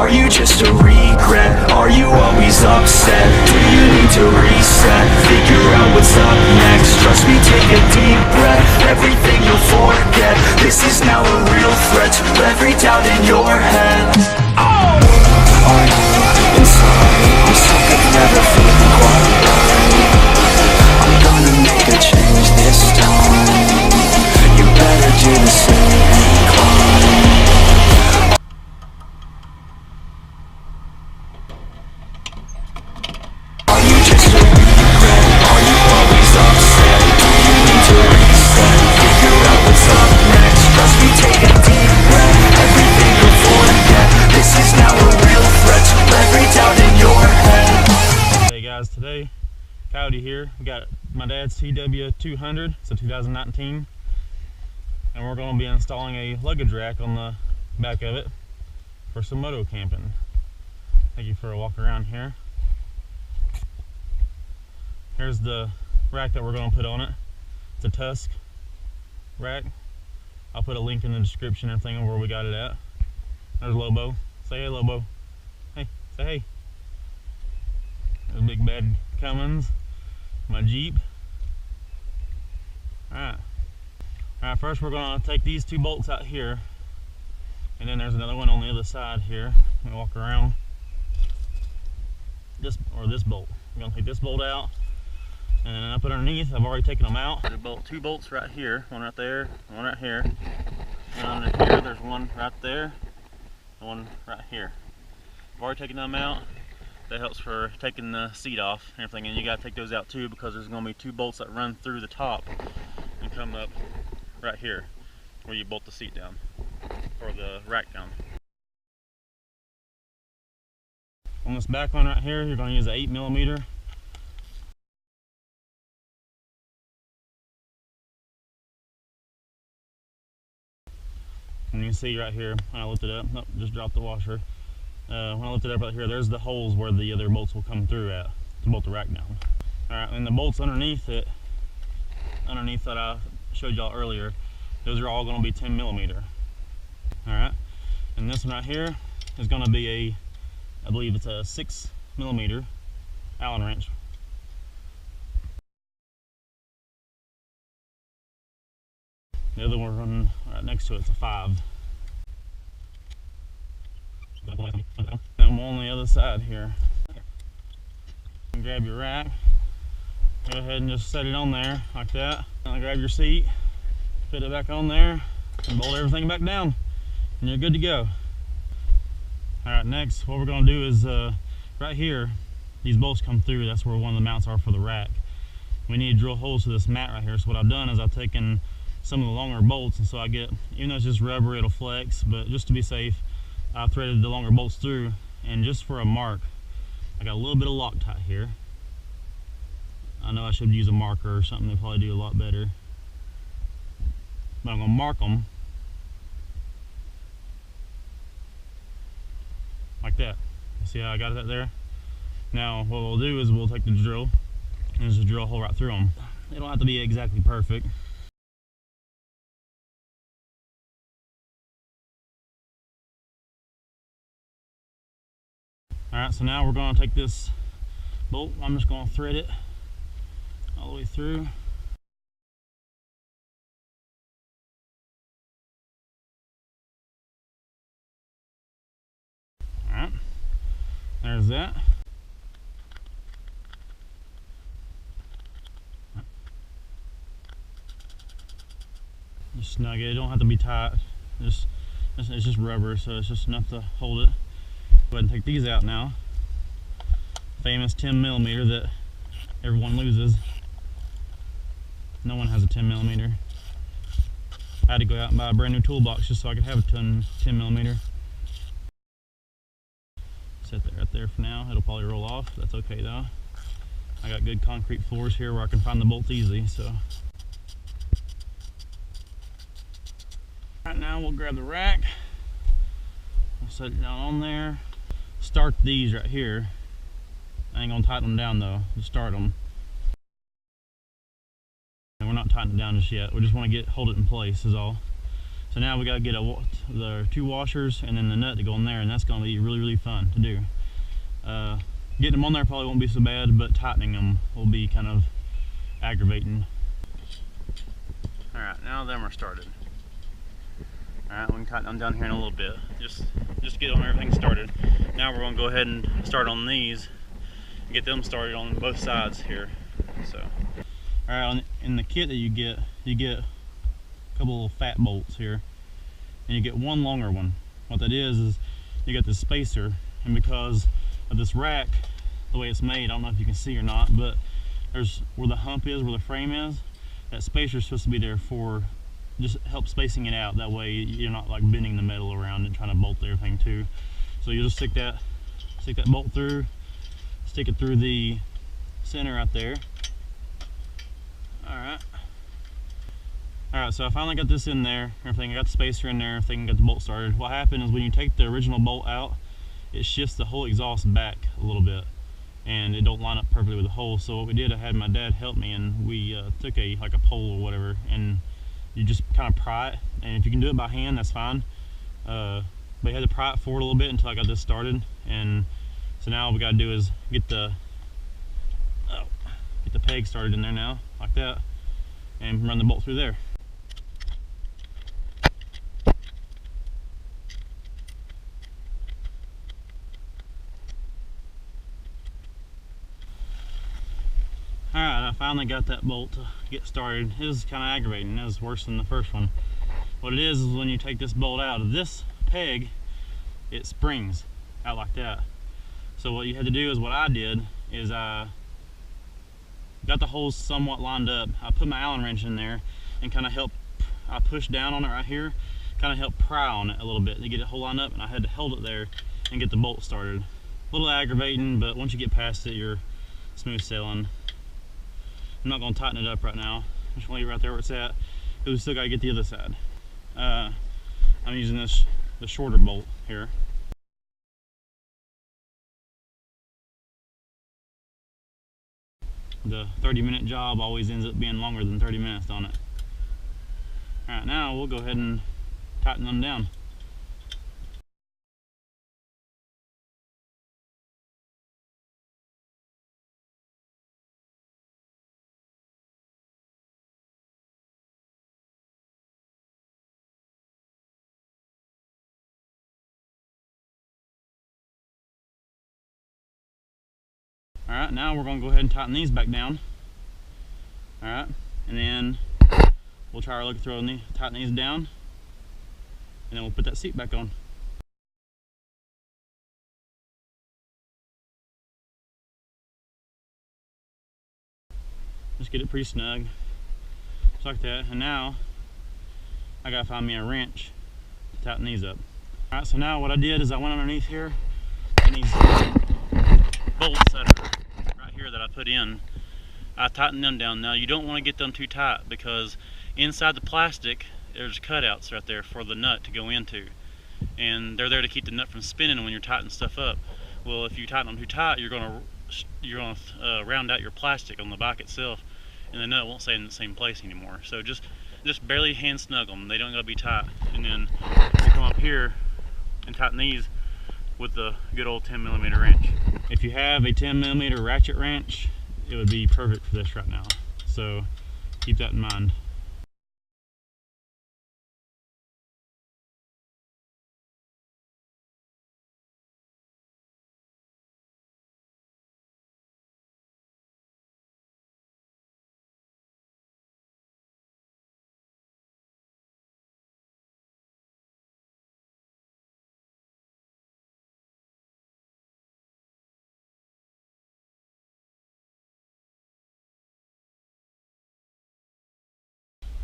Are you just a regret? Are you always upset? Do you need to reset? Figure out what's up next. Trust me, take a deep breath. Everything you'll forget. This is now a real threat to every doubt in your head. Oh! Are you inside? I'm sick of never feeling quite right. I'm gonna make a change this time. You better do the same and climb. Today, Coyote here. We got my dad's TW200. It's a 2019, and we're going to be installing a luggage rack on the back of it for some moto camping. Thank you for a walk around here. Here's the rack that we're going to put on it. It's a Tusk rack. I'll put a link in the description and everything of where we got it at. There's Lobo. Say hey, Lobo. Hey, say hey. The big bad Cummins, my Jeep. Alright, first we're going to take these two bolts out here, and then there's another one on the other side here. I'm going to walk around this bolt. We're going to take this bolt out, and then up underneath, I've already taken them out. There's two bolts right here, one right there, one right here, and under here there's one right there, and one right here. I've already taken them out. That helps for taking the seat off and everything, and you got to take those out too, because there's going to be two bolts that run through the top and come up right here where you bolt the seat down, or the rack down. On this back one right here, you're going to use an 8mm. And you can see right here, when I lift it up, nope, just dropped the washer. When I lift it up right here, there's the holes where the other bolts will come through at to bolt the rack down. Alright, and the bolts underneath it, underneath that I showed y'all earlier, those are all going to be 10mm. Alright, and this one right here is going to be I believe it's a 6mm Allen wrench. The other one running right next to it's a 5. I'm on the other side here. Grab your rack, go ahead and just set it on there like that. Now grab your seat, fit it back on there, and bolt everything back down, and you're good to go. Alright, next what we're going to do is right here, these bolts come through. That's where one of the mounts are for the rack. We need to drill holes to this mat right here. So what I've done is I've taken some of the longer bolts, and so I get, even though it's just rubber, it'll flex, but just to be safe, I threaded the longer bolts through, and just for a mark, I got a little bit of Loctite here. I know I should use a marker or something to probably do a lot better, but I'm going to mark them like that. See how I got that there? Now what we'll do is we'll take the drill and just drill a hole right through them. They don't have to be exactly perfect. Alright, so now we're going to take this bolt, I'm just going to thread it all the way through. Alright, there's that. Just snug it, it don't have to be tight, it's just rubber, so it's just enough to hold it. Go ahead and take these out now. Famous 10mm that everyone loses. No one has a 10mm. I had to go out and buy a brand new toolbox just so I could have a 10mm. Set that right there for now. It'll probably roll off. That's okay though. I got good concrete floors here where I can find the bolts easy. So right now we'll grab the rack. We'll set it down on there. Start these right here. I ain't gonna tighten them down though, just start them. And we're not tightening it down just yet. We just want to hold it in place is all. So now we got to get the 2 washers and then the nut to go in there, and that's going to be really fun to do. Getting them on there probably won't be so bad, but tightening them will be kind of aggravating. Alright, now then we're started. Alright, we can tighten them down here in a little bit. Just get on everything started. Now we're going to go ahead and start on these. Get them started on both sides here. So, alright, in the kit that you get a couple of fat bolts here. And you get one longer one. What that is you got the spacer, and because of this rack, the way it's made, I don't know if you can see or not, but there's where the hump is, where the frame is, that spacer is supposed to be there for just help spacing it out. That way you're not like bending the metal around and trying to bolt everything too. So you just stick that bolt through, stick it through the center right there. Alright, so I finally got this in there, everything. I got the spacer in there, everything, got the bolt started. What happened is when you take the original bolt out, it shifts the whole exhaust back a little bit, and it don't line up perfectly with the hole. So what we did, I had my dad help me, and we took like a pole or whatever, and you just kind of pry it. And if you can do it by hand, that's fine. But you had to pry it forward a little bit until I got this started. And so now all we got to do is get the peg started in there now, like that, and run the bolt through there. Alright, I finally got that bolt to get started. It was kind of aggravating. It was worse than the first one. What it is when you take this bolt out of this peg, it springs out like that. So what you had to do is, what I did is I got the holes somewhat lined up. I put my Allen wrench in there and kind of I pushed down on it right here, kind of helped pry on it a little bit to get it whole lined up, and I had to hold it there and get the bolt started. A little aggravating, but once you get past it, you're smooth sailing. I'm not going to tighten it up right now. I'm just going to leave it right there where it's at, because we still got to get the other side. I'm using the shorter bolt here. The 30-minute job always ends up being longer than 30 minutes on it. Alright, now we'll go ahead and tighten them down. Alright, now we're going to go ahead and tighten these back down. Alright, and then we'll try our luck at tighten these down, and then we'll put that seat back on. Just get it pretty snug, just like that. And now I gotta find me a wrench to tighten these up. Alright, so now what I did is I went underneath here, and these bolts that are right here that I put in, I tightened them down. Now you don't want to get them too tight, because inside the plastic there's cutouts right there for the nut to go into, and they're there to keep the nut from spinning when you're tightening stuff up. Well, if you tighten them too tight, you're gonna round out your plastic on the bike itself, and the nut won't stay in the same place anymore. So just barely hand snug them. They don't gotta be tight. And then we'll come up here and tighten these with the good old 10mm wrench. If you have a 10mm ratchet wrench, it would be perfect for this right now. So keep that in mind.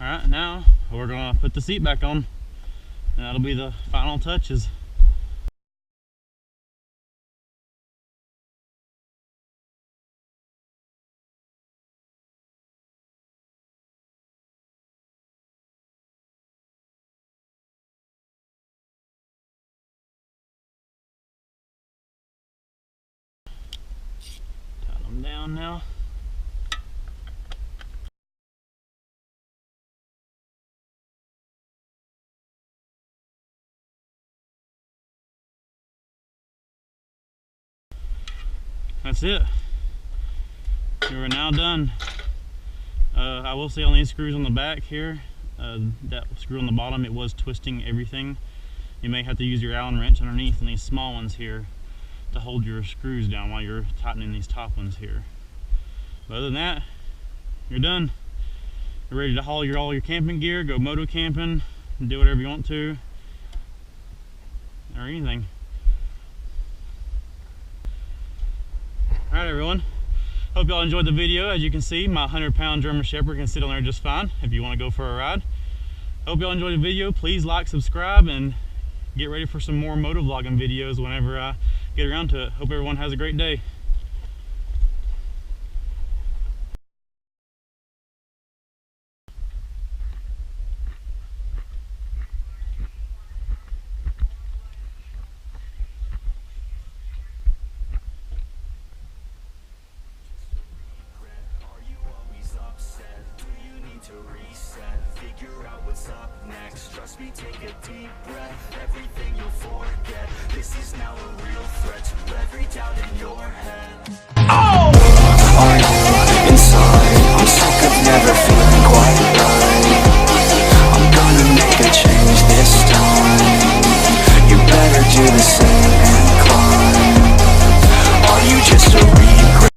Alright, now we're going to put the seat back on, and that'll be the final touches. Tighten them down now. That's it. You are now done. I will say on these screws on the back here, that screw on the bottom, it was twisting everything. You may have to use your Allen wrench underneath on these small ones here to hold your screws down while you're tightening these top ones here. But other than that, you're done. You're ready to haul all your camping gear, go moto camping, and do whatever you want to, or anything. Alright everyone, hope y'all enjoyed the video. As you can see, my 100-pound German Shepherd can sit on there just fine if you want to go for a ride. Hope y'all enjoyed the video. Please like, subscribe, and get ready for some more moto vlogging videos whenever I get around to it. Hope everyone has a great day. Figure out what's up next. Trust me, take a deep breath. Everything you'll forget. This is now a real threat to every doubt in your head.